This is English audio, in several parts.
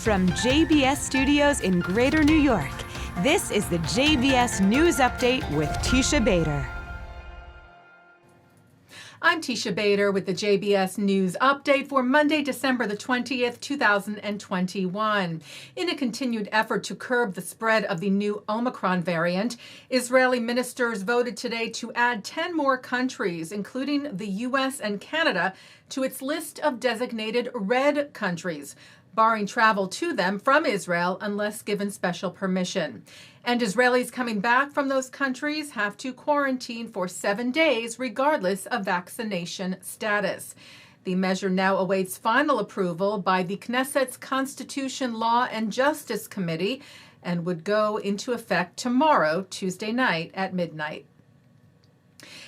From JBS Studios in Greater New York, this is the JBS News Update with Teisha Bader. I'm Teisha Bader with the JBS News Update for Monday, December the 20th, 2021. In a continued effort to curb the spread of the new Omicron variant, Israeli ministers voted today to add 10 more countries, including the U.S. and Canada, to its list of designated red countries, barring travel to them from Israel unless given special permission. And Israelis coming back from those countries have to quarantine for 7 days, regardless of vaccination status. The measure now awaits final approval by the Knesset's Constitution, Law, and Justice Committee and would go into effect tomorrow, Tuesday night at midnight.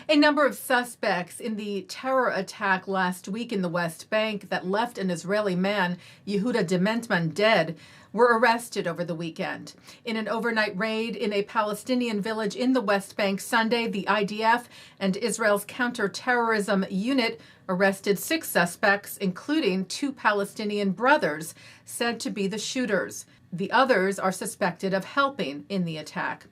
A number of suspects in the terror attack last week in the West Bank that left an Israeli man, Yehuda Dementman, dead were arrested over the weekend. In an overnight raid in a Palestinian village in the West Bank Sunday, the IDF and Israel's counterterrorism unit arrested 6 suspects, including 2 Palestinian brothers said to be the shooters. The others are suspected of helping in the attack.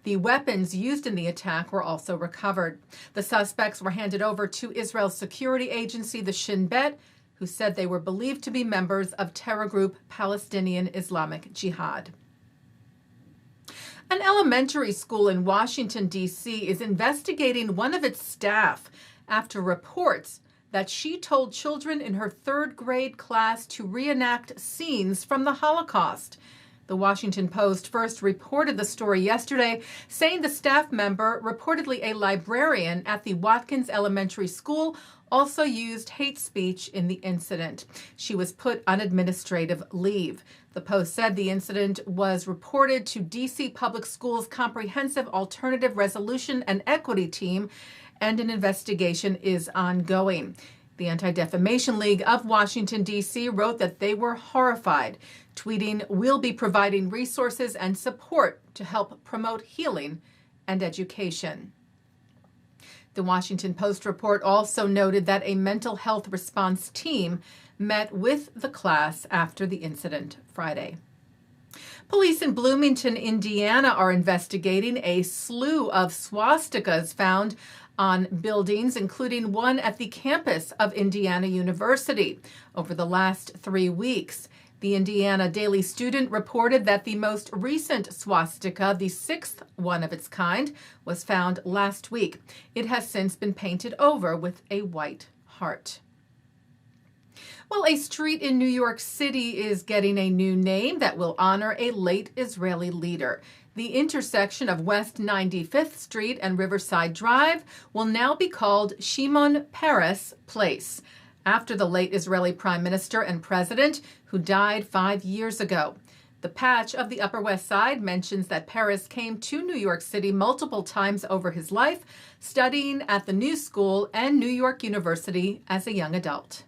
The weapons used in the attack were also recovered. The suspects were handed over to Israel's security agency, the Shin Bet, who said they were believed to be members of terror group Palestinian Islamic Jihad. An elementary school in Washington, D.C. is investigating one of its staff after reports that she told children in her 3rd grade class to reenact scenes from the Holocaust. The Washington Post first reported the story yesterday, saying the staff member, reportedly a librarian at the Watkins Elementary School, also used hate speech in the incident. She was put on administrative leave. The Post said the incident was reported to D.C. Public Schools Comprehensive Alternative Resolution and Equity Team, and an investigation is ongoing. The Anti-Defamation League of Washington, D.C. wrote that they were horrified, tweeting, "We'll be providing resources and support to help promote healing and education." The Washington Post report also noted that a mental health response team met with the class after the incident Friday. Police in Bloomington, Indiana, are investigating a slew of swastikas found on buildings, including one at the campus of Indiana University over the last 3 weeks. The Indiana Daily Student reported that the most recent swastika, the 6th one of its kind, was found last week. It has since been painted over with a white heart. Well, a street in New York City is getting a new name that will honor a late Israeli leader. The intersection of West 95th Street and Riverside Drive will now be called Shimon Peres Place, after the late Israeli prime minister and president who died 5 years ago. The patch of the Upper West Side mentions that Peres came to New York City multiple times over his life, studying at the New School and New York University as a young adult.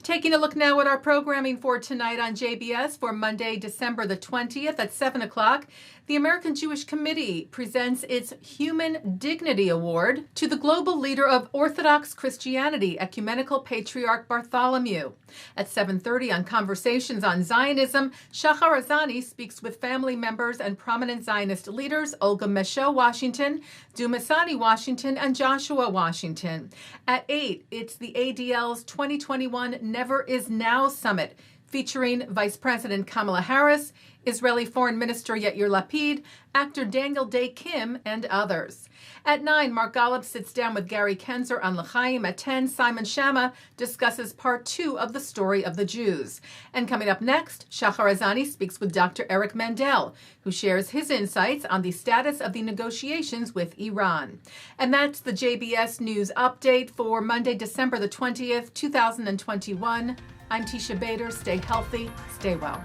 Taking a look now at our programming for tonight on JBS for Monday, December the 20th at 7 o'clock. The American Jewish Committee presents its Human Dignity Award to the global leader of Orthodox Christianity, Ecumenical Patriarch Bartholomew. At 7:30 on Conversations on Zionism, Shahar Azani speaks with family members and prominent Zionist leaders Olga Meshoe Washington, Dumisani Washington, and Joshua Washington. At 8, it's the ADL's 2021 Never Is Now Summit, featuring Vice President Kamala Harris, Israeli Foreign Minister Yair Lapid, actor Daniel Day Kim, and others. At 9, Mark Golub sits down with Gary Kenzer on L'chaim. At 10, Simon Shama discusses part 2 of the story of the Jews. And coming up next, Shahar Azani speaks with Dr. Eric Mandel, who shares his insights on the status of the negotiations with Iran. And that's the JBS News Update for Monday, December the 20th, 2021. I'm Teisha Bader. Stay healthy, stay well.